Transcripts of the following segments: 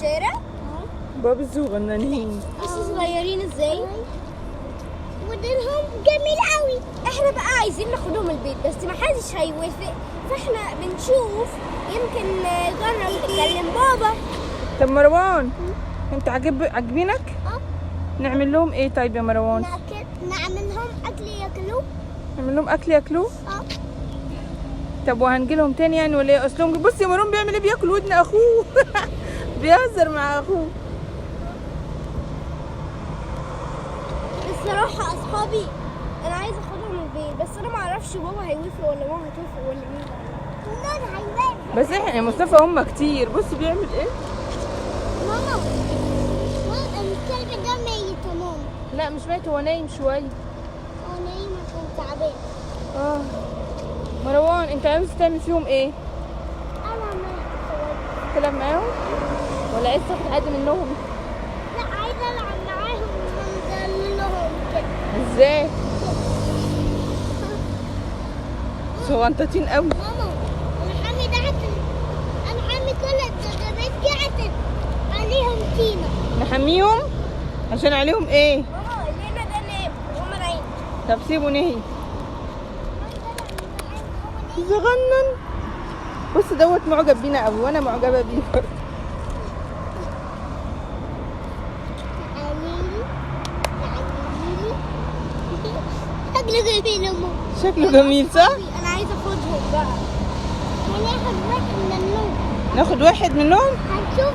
الشارع. بابي صغننين. بصوا صغيرين ازاي. ودينهم جميل قوي. احنا بقى عايزين ناخدهم البيت بس ما حدش هيوافق، فاحنا بنشوف يمكن نجرب نكلم بابا. طب مروان انت عاجبينك؟ نعمل لهم ايه طيب يا مروان؟ نعمل لهم اكل ياكلوه. نعمل لهم اكل ياكلوه؟ طب وهنجي لهم تاني يعني ولا ايه؟ اصلهم بص يا مروان بيعمل ايه، بياكل ودن اخوه. بيهزر مع اخوه. الصراحه اصحابي انا عايزه اخدهم البيت بس انا ما اعرفش بابا هيوافق ولا ماما هتوافق ولا مين. ماما هيوافق. بس احنا يا مصطفى هم كتير. بص بيعمل ايه. ماما الكلب ده ميت يا ماما. لا مش ميت، هو نايم شويه. هو نايم عشان تعبان. مروان انت عاوز تعمل فيهم ايه؟ انا تلعب معاهم ولا عايز تاخد حد منهم؟ لا عايزه العب معاهم ونذللهم كده. ازاي؟ صغنطتين قوي. ماما انا حامي كل الدبابات قعدت عليهم طينه. نحميهم عشان عليهم ايه؟ ماما اللينا ده نام وهم نايمين. طب سيبه نهي. صغنن. بص دوت معجب بينا قوي وانا معجبه بيه برضه. شكله جميل يا ماما. شكله جميل صح؟ انا عايزه اخدهم بقى. هناخد واحد منهم. ناخد واحد منهم؟ هنشوف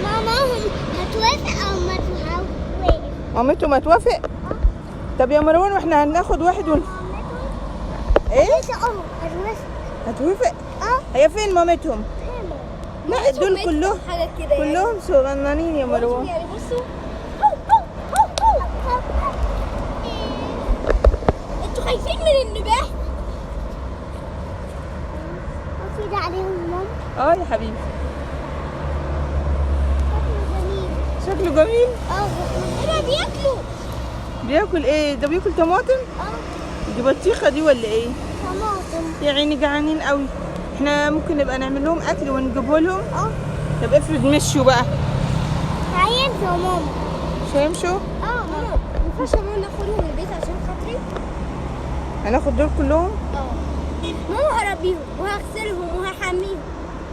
ماماهم هتوافق او ما توافق. مامته ما توافق؟ طب يا مروان واحنا هناخد واحد ايه؟ هتوافق؟ هي فين مامتهم؟ لا دول كلهم صغننين يا مروان. يعني بصوا انتوا خايفين من النباح؟ اكيد عليهم ماما. يا حبيبي شكله جميل. شكله جميل. هما بياكلوا. بياكل ايه؟ ده بياكل طماطم؟ دي بطيخه دي ولا ايه؟ طماطم. يا عيني جعانين قوي. احنا ممكن نبقى نعمل لهم اكل ونجيبه لهم. طب افرض مشوا بقى. هيمشوا يا ماما. مش هيمشوا؟ ماما ما ينفعش يا ماما ناخدهم البيت عشان خاطري؟ هناخد دول كلهم؟ ماما هربيهم وهغسلهم وهحميهم.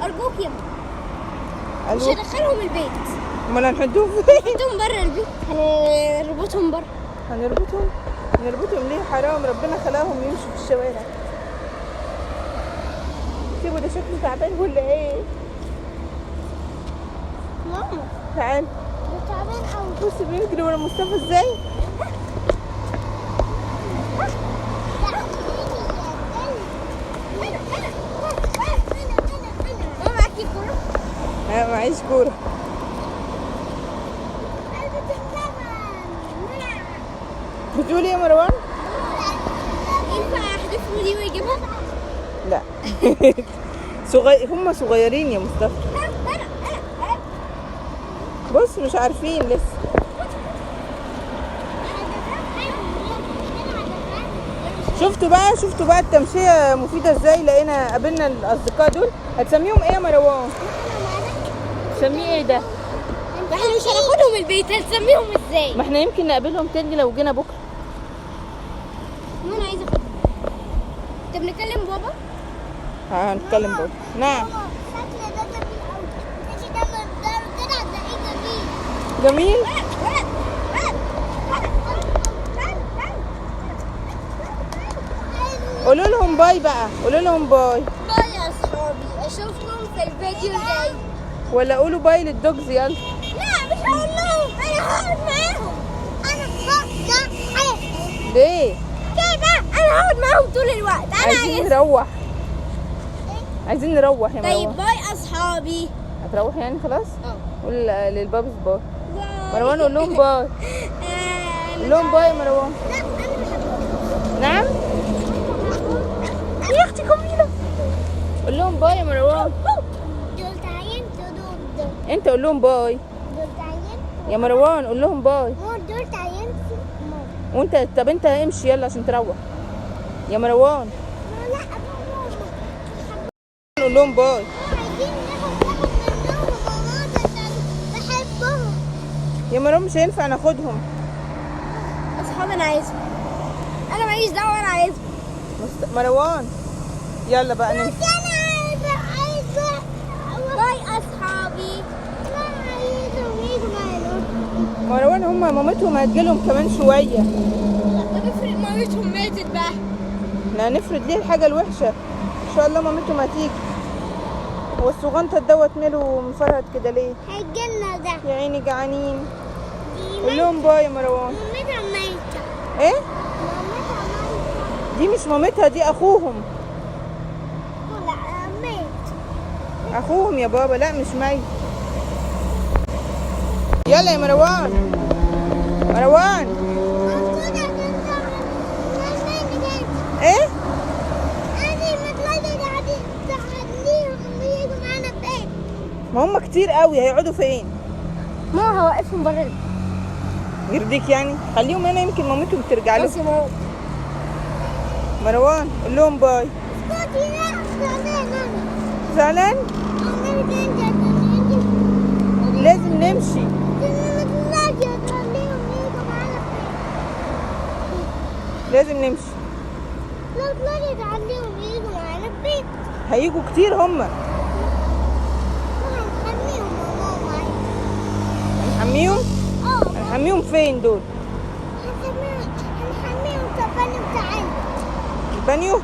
ارجوك يا ماما. مش هدخلهم البيت. امال هنحطهم فين؟ هنحطهم بره البيت. هنربطهم بره. نربطهم ليه؟ حرام، ربنا خلاهم يمشوا في الشوارع. سيبوا ده شكله تعبان ولا ايه؟ ماما تعال. ده تعبان قوي. بص بيجري ورا مصطفى ازاي؟ ماما معاكي كورة؟ لا معيش كورة. بتقولي يا مروان؟ ينفع احدفه دي ويجيبها؟ لا. هم صغيرين يا مصطفى. بص مش عارفين لسه. شفتوا بقى التمشية مفيدة ازاي. لقينا قابلنا الأصدقاء دول. هتسميهم ايه يا مروان؟ تسميه ايه ده؟ احنا مش هناخدهم البيت، هنسميهم ازاي؟ ما احنا يمكن نقابلهم تاني لو جينا بكرة. انا عايزة اخدهم. طب نكلم بابا؟ هنتكلم بابا. نعم. الشكل ده جميل قوي. ماشي ده كده هتلاقيه جميل. جميل؟ قولوا لهم باي بقى. قولوا لهم باي. باي يا اصحابي، اشوفكم في الفيديو الجاي. ولا قولوا باي للدوجز يلا. لا مش هقول لهم، انا هقعد معاهم. انا بقى ليه؟ كده انا هقعد معاهم طول الوقت. انا عايزين نروح يا مروان. طيب باي اصحابي. هتروح يعني خلاص؟ قول للبابس باي. باي. مروان قول لهم باي. قول لهم باي يا مروان. لا انا مش هقول. نعم؟ يا اختي جميلة. قول لهم باي يا مروان. دول تعين دول. انت قول لهم باي. دول تعين يا مروان قول لهم باي. دول تعين. وانت طب انت امشي يلا عشان تروح يا مروان. لا قول لهم باي. عايزين ناخد منهم يا مروان مش هينفع ناخدهم. اصحابي انا عايزهم. انا ماليش دعوه، انا عايزهم. مروان يلا بقى نمشي. انا عايزه باي اصحابي. انا عايزهم يجوا معانا. مروان هما مامتهم هتجيلهم كمان شويه. طب افرض مامتهم ماتت بقى؟ احنا هنفرض ليه الحاجه الوحشه؟ ان شاء الله مامتهم هتيجي. هو الصغنطه دوت ماله مفرهد كده ليه؟ هيجيلنا ده. يا عيني جعانين. قول لهم باي يا مروان. مامتها ميتة. ايه؟ مامتها ميتة. دي مش مامتها، دي اخوهم. لا ميت. اخوهم يا بابا، لا مش ميت. يلا يا مروان. مروان ايه؟ ما هم كتير قوي، هيقعدوا فين؟ ما هو واقفهم بره البيت. يرضيك يعني؟ خليهم هنا يمكن مامتهم ترجع لهم. بس يا ماما. مروان قول لهم باي. زعلان؟ لازم نمشي. لازم نمشي. لو طلعت عليهم يجوا معانا البيت. هيجوا كتير هم. هنحميهم ماما. هنحميهم؟ هنحميهم فين دول؟ هنحميهم في البانيو بتاعنا. البانيو؟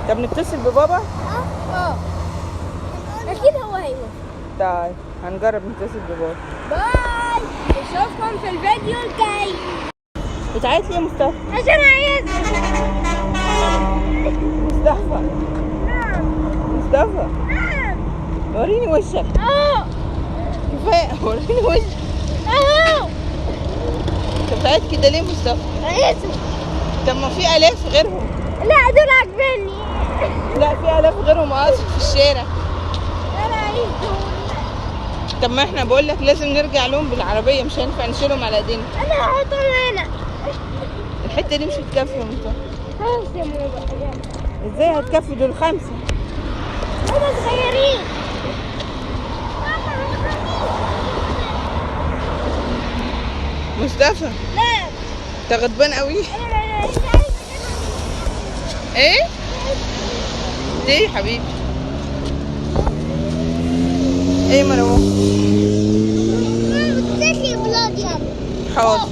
طب نتصل ببابا؟ اكيد هو هيوقف. طيب هنجرب نتصل ببابا. باي، نشوفكم في الفيديو الجاي. بتعيط ليه يا مصطفى؟ عشان عايز. مصطفى نعم. مصطفى نعم. وريني وشك. كفايه وريني وشك. انت بتعيط كده ليه مصطفى؟ عايزهم. طب ما في الاف غيرهم. لا دول عاجبني. لا في الاف غيرهم اصلا في الشارع. انا عايزهم. طب ما احنا بقول لك لازم نرجع لهم بالعربيه، مش هينفع نشيلهم على ايدينا. انا هحطهم هنا. الحته دي مش هتكفي يا مصطفى. خلاص يا ماما. ازاي هتكفي؟ دول 5. هما صغيرين. مصطفى لا. انت غضبان قوي. انا ايه؟ ليه يا حبيبي؟ ايه مروان؟ بتسلي بلاد يا حاضر.